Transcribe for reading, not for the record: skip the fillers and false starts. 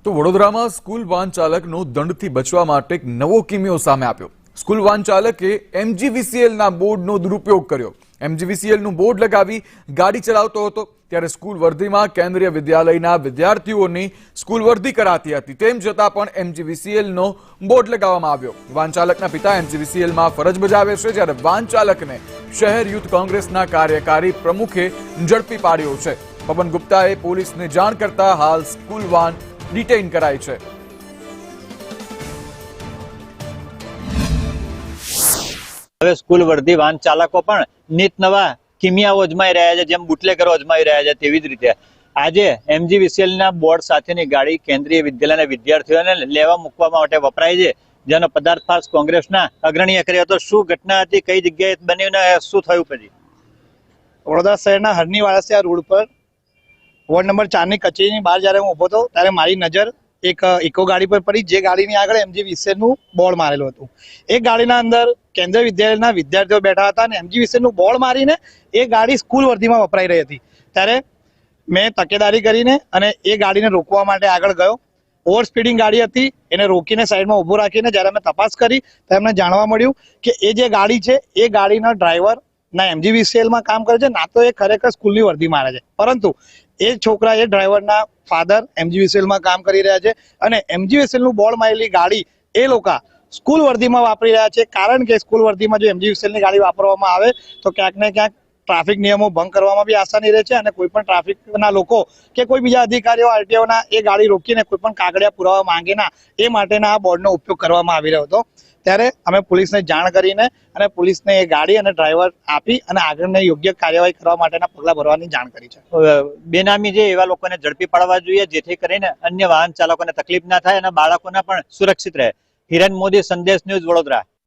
તો વડોદરામાં સ્કૂલ વાહન ચાલકનો દંડથી બચવા માટે એક નવો કિમિયો સામે આવ્યો। સ્કૂલ વાહન ચાલકે MGVCLના બોર્ડનો દુરુપયોગ કર્યો। MGVCLનું બોર્ડ લગાવી ગાડી ચલાવતો હતો ત્યારે સ્કૂલ વર્ધીમાં કેન્દ્રીય વિદ્યાલયના વિદ્યાર્થીઓની સ્કૂલ વર્ધી કરાતી હતી, તેમ છતાં પણ MGVCLનો બોર્ડ લગાવવામાં આવ્યો। વાહન ચાલકના પિતા MGVCLમાં ફરજ બજાવે છે, જ્યારે વાહન ચાલકને શહેર યુથ કોંગ્રેસના કાર્યકારી પ્રમુખે ઝડપી પાડ્યો છે। પવન ગુપ્તાએ પોલીસને જાણ કરતા હાલ સ્કૂલ વાન ડિટેઇન કરાઈ છે। હવે સ્કૂલ વર્ધી વાહન ચાલકો પણ નીત નવા કિમિયાઓ અજમાઈ રહ્યા છે, જેમ બુટલેગરો અજમાઈ રહ્યા છે તેવી જ રીતે આજે MGVCLના બોર્ડ સાથેની ગાડી કેન્દ્રીય વિદ્યાલયના વિદ્યાર્થીઓને લેવા મૂકવા માટે વપરાય છે, જેનો પદાર્થપાસ કોંગ્રેસના અગ્રણીએ કર્યો હતો। શું ઘટના હતી, કઈ જગ્યાએ બન્યું ને શું થયું? પછી વડોદરા શહેરના હરની વાળસિયા રોડ પર વોર્ડ નંબર 4 ની કચેરીની બહાર જ્યારે હું ઊભો હતો ત્યારે મારી નજર એક ઇકો ગાડી પર પડી, જે ગાડીની આગળ MGVCLનું બોર્ડ મારેલું હતું। એ ગાડીના અંદર કેન્દ્રીય વિદ્યાલયના વિદ્યાર્થીઓ બેઠા હતા અને MGVCLનું બોર્ડ મારીને એ ગાડી સ્કૂલ વર્ધીમાં વપરાઈ રહી હતી। ત્યારે મેં તકેદારી કરીને અને એ ગાડીને રોકવા માટે આગળ ગયો। ઓવર સ્પીડિંગ ગાડી હતી, એને રોકીને સાઈડમાં ઊભો રાખીને જ્યારે અમે તપાસ કરી તો એમને જાણવા મળ્યું કે એ જે ગાડી છે એ ગાડીના ડ્રાઈવર ના MGVCLમાં કામ કરે છે, ના તો એ ખરેખર સ્કૂલની વર્ધી મારે છે, પરંતુ એ છોકરા એ ડ્રાઈવરના ફાધર MGVCLમાં કામ કરી રહ્યા છે અને MGVCLનું બોર્ડ મારેલી ગાડી એ લોકો સ્કૂલ વર્ધીમાં વાપરી રહ્યા છે। કારણ કે સ્કૂલ વર્ધીમાં જો MGVCLની ગાડી વાપરવામાં આવે તો ક્યાંક ને ક્યાંક ટ્રાફિક નિયમો ભંગ કરવામાં બી આસાની રહે છે અને કોઈ પણ ટ્રાફિકના લોકો કે કોઈ બીજા અધિકારીઓ RTOના એ ગાડી રોકીને કોઈ પણ કાગળિયા પુરાવા માંગે ના, એ માટેના આ બોર્ડનો ઉપયોગ કરવામાં આવી રહ્યો હતો। ત્યારે અમે પોલીસને જાણ કરીને અને પોલીસને એ ગાડી અને ડ્રાઈવર આપી અને આગળની યોગ્ય કાર્યવાહી કરવા માટેના પગલાં ભરવાની જાણ કરી છે। બેનામી જે એવા લોકોને ઝડપી પાડવા જોઈએ, જેથી કરીને અન્ય વાહન ચાલકોને તકલીફ ના થાય અને બાળકોને પણ સુરક્ષિત રહે। હિરેન મોદી, સંદેશ ન્યૂઝ, વડોદરા।